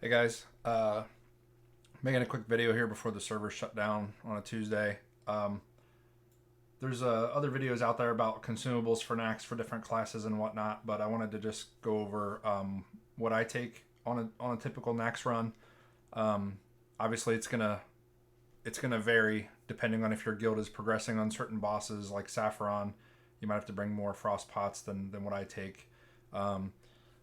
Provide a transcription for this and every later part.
Hey guys, making a quick video here before the server shut down on a Tuesday. There's other videos out there about consumables for Naxx for different classes and whatnot, but I wanted to just go over what I take on a typical Naxx run. Obviously, it's gonna vary depending on if your guild is progressing on certain bosses like Saffron. You might have to bring more frost pots than what I take.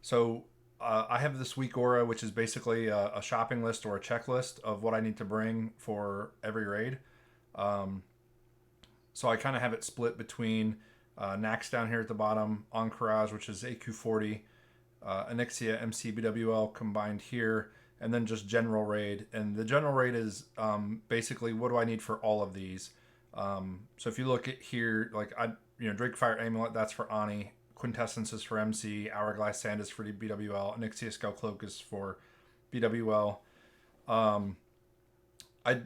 So I have this week aura, which is basically a shopping list or a checklist of what I need to bring for every raid. So I kind of have it split between Naxx down here at the bottom, Encourage, which is AQ40, Onyxia, MCBWL combined here, and then just general raid. And the general raid is basically what do I need for all of these. So if you look at here, like Drake Fire Amulet, that's for Ani. Quintessence is for MC. Hourglass Sand is for the BWL. Onyxia Skull Cloak is for BWL. Um, I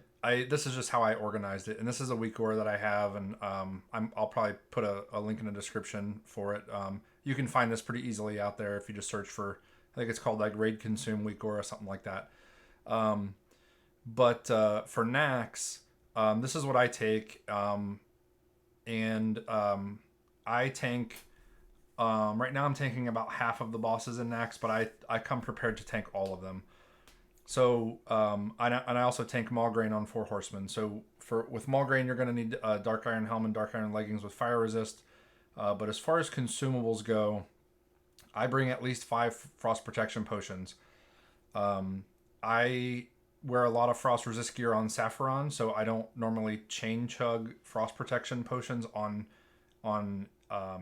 this is just how I organized it, and this is a week order that I have, and I'll probably put a link in the description for it. You can find this pretty easily out there if you just search for. I think it's called like Raid Consume Week or something like that. Um, but for Naxx, this is what I take, and I tank. Right now, I'm tanking about half of the bosses in Naxx, but I come prepared to tank all of them. So I also tank Malgrain on Four Horsemen. So with Malgrain, you're going to need Dark Iron Helm and Dark Iron Leggings with fire resist. But as far as consumables go, I bring at least 5 frost protection potions. I wear a lot of frost resist gear on Saffron, so I don't normally chain chug frost protection potions on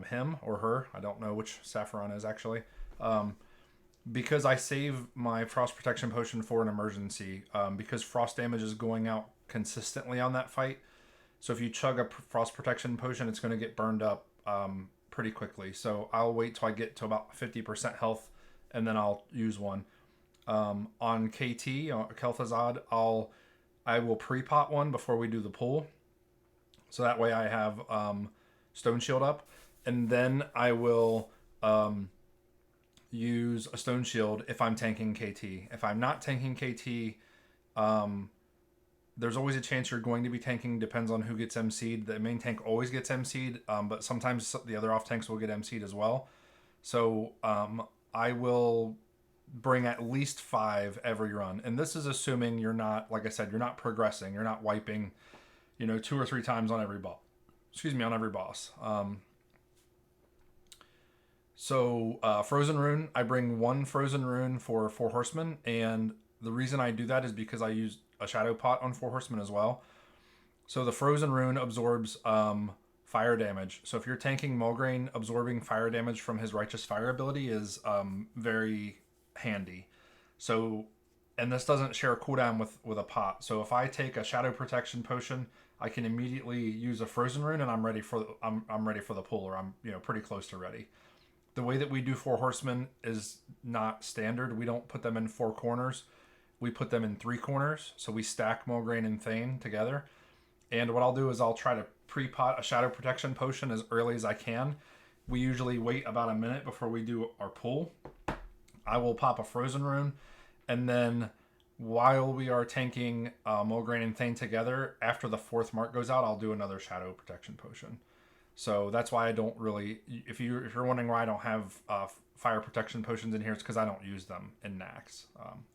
him or her. I don't know which Saffron is actually. Because I save my frost protection potion for an emergency. Because frost damage is going out consistently on that fight. So if you chug a frost protection potion, it's going to get burned up pretty quickly. So I'll wait till I get to about 50% health, and then I'll use one. On KT, on Kel'Thuzad, I will pre-pot one before we do the pull. So that way I have Stone Shield up, and then I will use a Stone Shield if I'm tanking KT. If I'm not tanking KT, there's always a chance you're going to be tanking. Depends on who gets MC'd. The main tank always gets MC'd, but sometimes the other off tanks will get MC'd as well. So I will bring at least 5 every run, and this is assuming you're not, like I said, you're not progressing. You're not wiping, 2 or 3 times on every boss. Excuse me, on every boss. Frozen Rune, I bring 1 Frozen Rune for Four Horsemen, and the reason I do that is because I use a Shadow Pot on Four Horsemen as well. So the Frozen Rune absorbs fire damage. So if you're tanking Mulgrain, absorbing fire damage from his Righteous Fire ability is very handy. So, and this doesn't share a cooldown with a pot. So if I take a Shadow Protection Potion, I can immediately use a Frozen Rune, and I'm ready for the pull, or I'm pretty close to ready. The way that we do Four Horsemen is not standard. We don't put them in 4 corners. We put them in 3 corners. So we stack Mulgrain and Thane together. And what I'll do is I'll try to pre-pot a Shadow Protection Potion as early as I can. We usually wait about a minute before we do our pull. I will pop a Frozen Rune, and then while we are tanking Mulgrain and Thane together, after the 4th mark goes out, I'll do another Shadow Protection Potion. So that's why I don't really. If you're wondering why I don't have fire protection potions in here, it's because I don't use them in Naxx.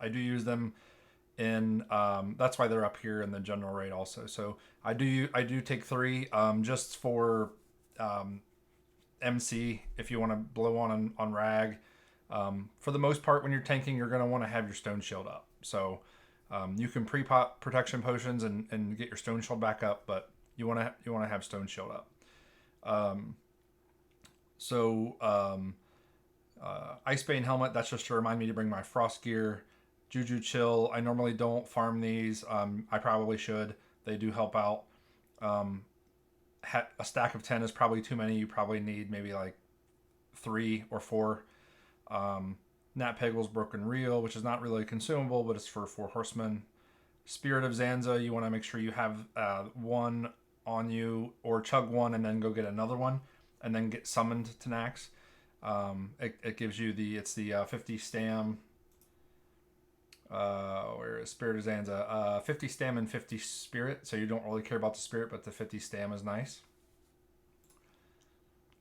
I do use them in. That's why they're up here in the general raid also. So I do take 3 just for MC if you want to blow on Rag. For the most part, when you're tanking, you're going to want to have your Stone Shield up. So you can pre-pot protection potions and get your Stone Shield back up, but you want to have Stone Shield up. Icebane Helmet, that's just to remind me to bring my Frost Gear. Juju Chill, I normally don't farm these. I probably should. They do help out. A stack of 10 is probably too many. You probably need maybe like 3 or 4. Nat Peggle's Broken Reel, which is not really a consumable, but it's for Four Horsemen. Spirit of Zanza, you want to make sure you have 1 on you, or chug 1 and then go get another one, and then get summoned to Naxx. It gives you the 50 stam Where is Spirit of Zanza? 50 stam and 50 spirit, so you don't really care about the spirit, but the 50 stam is nice.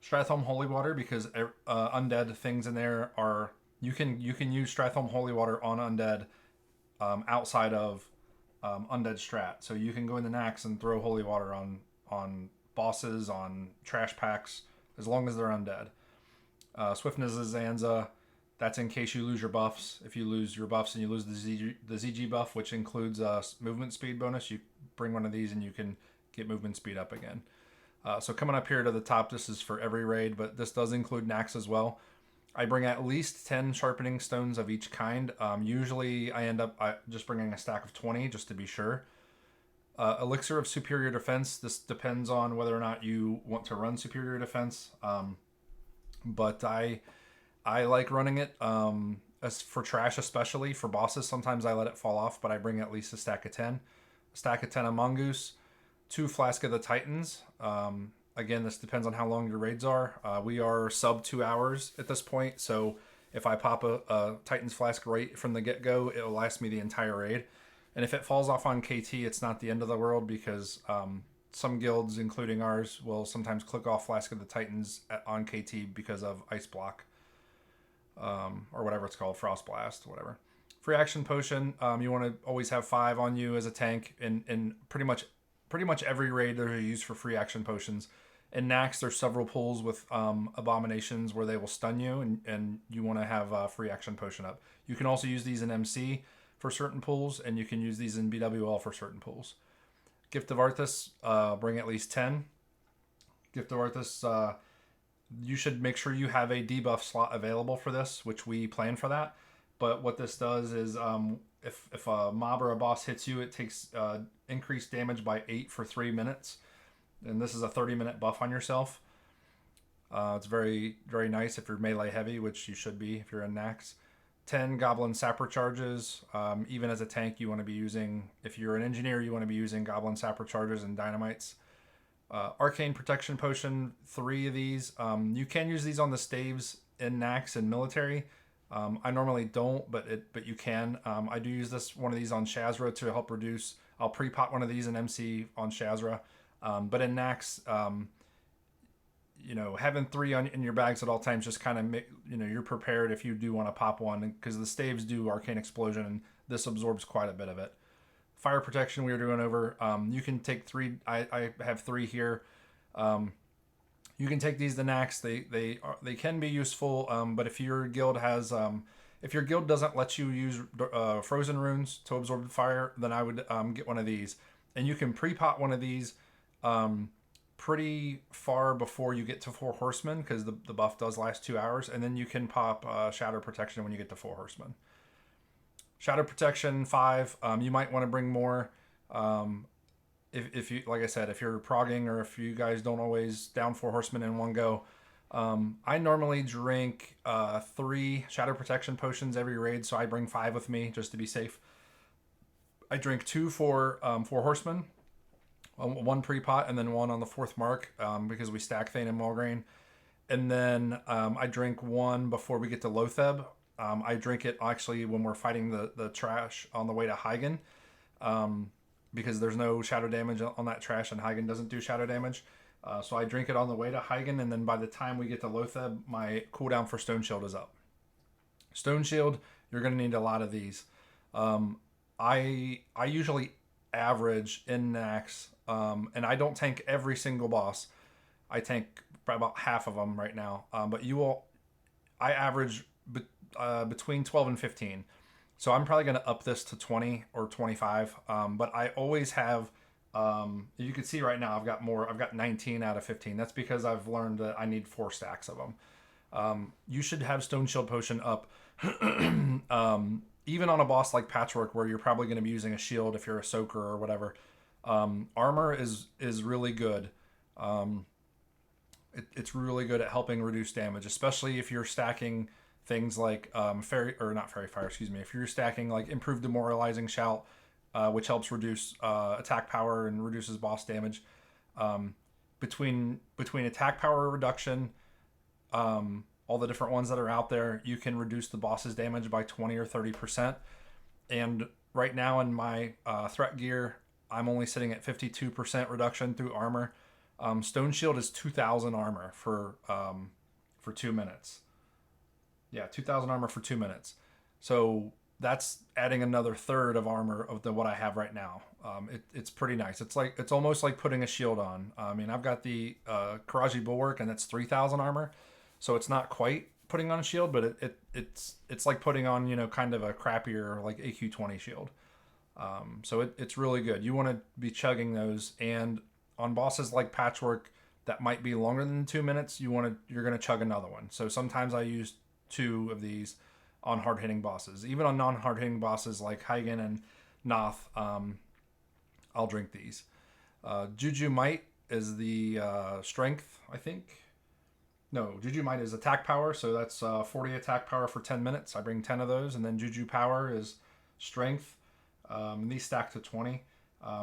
Stratholme Holy Water, because undead things in there are you can use Stratholme Holy Water on undead outside of undead strat. So you can go into Naxx and throw Holy Water on bosses, on trash packs, as long as they're undead. Swiftness of Zanza, that's in case you lose your buffs. If you lose your buffs and you lose the ZG buff, which includes movement speed bonus, you bring one of these and you can get movement speed up again. So coming up here to the top, this is for every raid, but this does include Naxx as well. I bring at least 10 sharpening stones of each kind. Usually I end up just bringing a stack of 20 just to be sure. Elixir of Superior Defense. This depends on whether or not you want to run Superior Defense. But I like running it as for trash, especially for bosses. Sometimes I let it fall off, but I bring at least a stack of 10. A stack of 10 of Mongoose. 2 Flask of the Titans. Again, this depends on how long your raids are. We are sub 2 hours at this point, so if I pop a Titan's Flask right from the get-go, it'll last me the entire raid. And if it falls off on KT, it's not the end of the world, because some guilds, including ours, will sometimes click off Flask of the Titans on KT because of Ice Block, or whatever it's called, Frost Blast, whatever. Free Action Potion, you want to always have 5 on you as a tank, and pretty much every raid there's a use for free action potions. In Naxx, there's several pools with abominations where they will stun you, and you want to have a free action potion up. You can also use these in MC for certain pools, and you can use these in BWL for certain pools. Gift of Arthas, bring at least 10. Gift of Arthas, you should make sure you have a debuff slot available for this, which we plan for that. But what this does is if a mob or a boss hits you, it takes increased damage by 8 for 3 minutes. And this is a 30-minute buff on yourself. It's very, very nice if you're melee heavy, which you should be if you're in Naxx. 10 Goblin Sapper charges. Even as a tank, you want to be using, if you're an engineer, you want to be using Goblin Sapper charges and dynamites. Arcane Protection Potion, 3 of these. You can use these on the staves in Naxx and military. I normally don't, but you can. I do use one of these on Shazra to help reduce. I'll pre-pot one of these in MC on Shazra. But in Naxx, having 3 in your bags at all times just kind of, you're prepared if you do want to pop one, because the staves do Arcane Explosion, and this absorbs quite a bit of it. Fire Protection we were doing over. You can take 3. I have 3 here. You can take these to Naxx. They can be useful, but if your guild doesn't let you use frozen runes to absorb the fire, then I would get one of these, and you can pre-pot one of these pretty far before you get to 4 Horsemen, because the buff does last 2 hours, and then you can pop Shadow Protection when you get to 4 Horsemen. Shadow Protection 5. You might want to bring more. If you, like I said, if you're progging, or if you guys don't always down 4 Horsemen in one go, I normally drink 3 Shadow Protection potions every raid, so I bring 5 with me just to be safe. I drink 2 for 4 Horsemen, 1 pre-pot, and then 1 on the 4th mark, because we stack Thane and Malgrain. And then I drink 1 before we get to Lotheb. I drink it actually when we're fighting the trash on the way to Hygen. Because there's no shadow damage on that trash, and Hygen doesn't do shadow damage. So I drink it on the way to Hygen, and then by the time we get to Lotheb, my cooldown for Stone Shield is up. Stone Shield, you're going to need a lot of these. I usually average in Naxx, and I don't tank every single boss. I tank about half of them right now. But I average between 12 and 15. So I'm probably going to up this to 20 or 25. But I always have, you can see right now I've got more. I've got 19 out of 15. That's because I've learned that I need 4 stacks of them. You should have Stone Shield Potion up. Even on a boss like Patchwork, where you're probably going to be using a shield if you're a soaker or whatever. Armor is really good. It's really good at helping reduce damage, especially if you're stacking things like if you're stacking like Improved Demoralizing Shout, which helps reduce attack power and reduces boss damage. Between attack power reduction, all the different ones that are out there, you can reduce the boss's damage by 20 or 30%. And right now in my threat gear, I'm only sitting at 52% reduction through armor. Stone Shield is 2,000 armor for 2 minutes. Yeah, 2,000 armor for 2 minutes. So that's adding another third of armor of what I have right now. It's pretty nice. It's almost like putting a shield on. I mean, I've got the Karaji Bulwark, and that's 3,000 armor, so it's not quite putting on a shield, but it's like putting on, kind of a crappier like AQ-20 shield. So it's really good. You want to be chugging those, and on bosses like Patchwork that might be longer than 2 minutes, you're gonna chug another one. So sometimes I use two of these on hard hitting bosses. Even on non hard hitting bosses like Hygen and Noth, I'll drink these. Juju Might is the strength, I think. No, Juju Might is attack power, so that's 40 attack power for 10 minutes. I bring 10 of those, and then Juju Power is strength. These stack to 20.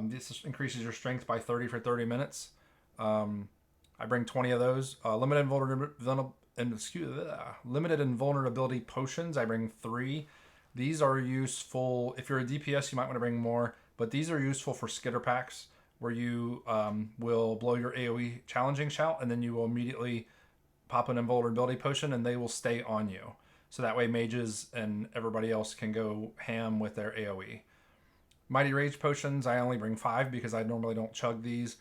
This increases your strength by 30 for 30 minutes. I bring 20 of those. Limited invulnerability potions, I bring 3. These are useful if you're a DPS. You might want to bring more, but these are useful for skitter packs where you will blow your AoE challenging shout, and then you will immediately pop an invulnerability potion, and they will stay on you. So that way mages and everybody else can go ham with their AoE. Mighty Rage potions, I only bring 5 because I normally don't chug these,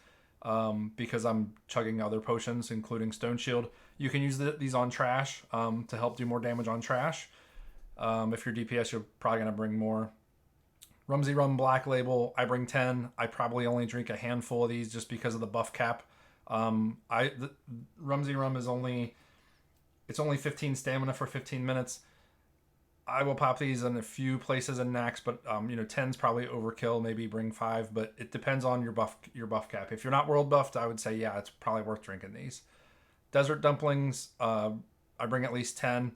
because I'm chugging other potions, including Stone Shield. You can use these on trash to help do more damage on trash. If you're DPS, you're probably going to bring more. Rumsey Rum Black Label, I bring 10. I probably only drink a handful of these just because of the buff cap. Rumsey Rum is only 15 stamina for 15 minutes. I will pop these in a few places in Naxx, but 10's probably overkill. Maybe bring 5, but it depends on your buff cap. If you're not world buffed, I would say yeah, it's probably worth drinking these. Desert Dumplings, I bring at least 10.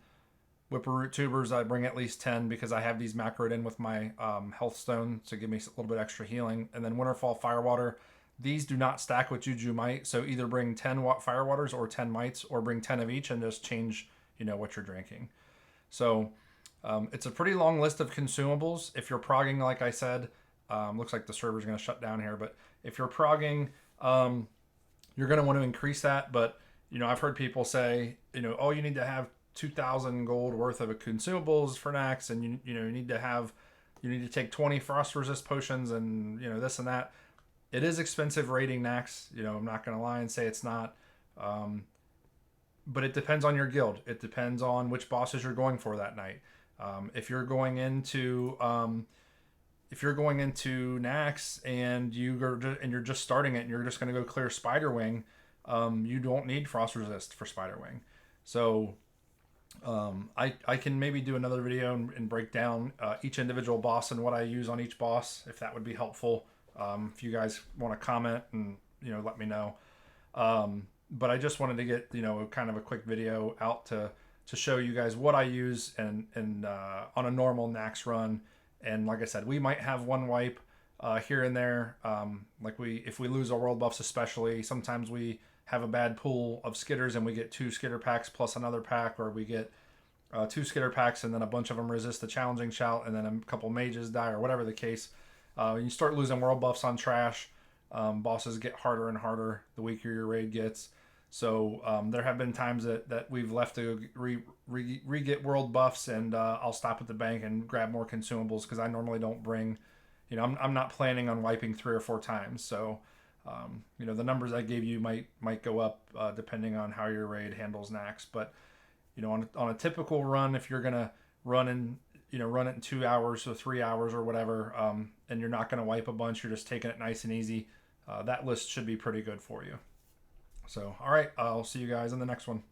Whipperroot Tubers, I bring at least 10 because I have these macroed in with my health stone to give me a little bit extra healing. And then Winterfall Firewater, these do not stack with Juju Might, so either bring 10 Firewaters or 10 Mites, or bring 10 of each and just change what you're drinking. So it's a pretty long list of consumables. If you're progging, like I said, looks like the server's going to shut down here, but if you're progging, you're going to want to increase that. But I've heard people say, oh, you need to have 2,000 gold worth of consumables for Naxx, and you need to take 20 frost resist potions, and this and that. It is expensive raiding Naxx. I'm not going to lie and say it's not. But it depends on your guild. It depends on which bosses you're going for that night. If you're going into Naxx and you're just starting it and you're just going to go clear Spiderwing, you don't need frost resist for Spiderwing. So I can maybe do another video and break down each individual boss and what I use on each boss, if that would be helpful. If you guys want to comment and let me know. But I just wanted to get kind of a quick video out to show you guys what I use and on a normal Naxx run. And like I said, we might have one wipe here and there. If we lose our world buffs, especially, sometimes we have a bad pool of skitters and we get 2 skitter packs plus another pack, or we get 2 skitter packs and then a bunch of them resist the challenging shout, and then a couple mages die, or whatever the case. You start losing world buffs on trash. Bosses get harder and harder the weaker your raid gets. So there have been times that we've left to re-get world buffs, and I'll stop at the bank and grab more consumables because I normally don't bring, I'm not planning on wiping 3 or 4 times. So, the numbers I gave you might go up depending on how your raid handles Naxx. But, on a typical run, if you're going to run it in 2 hours or 3 hours or whatever, and you're not going to wipe a bunch, you're just taking it nice and easy, that list should be pretty good for you. So, all right, I'll see you guys in the next one.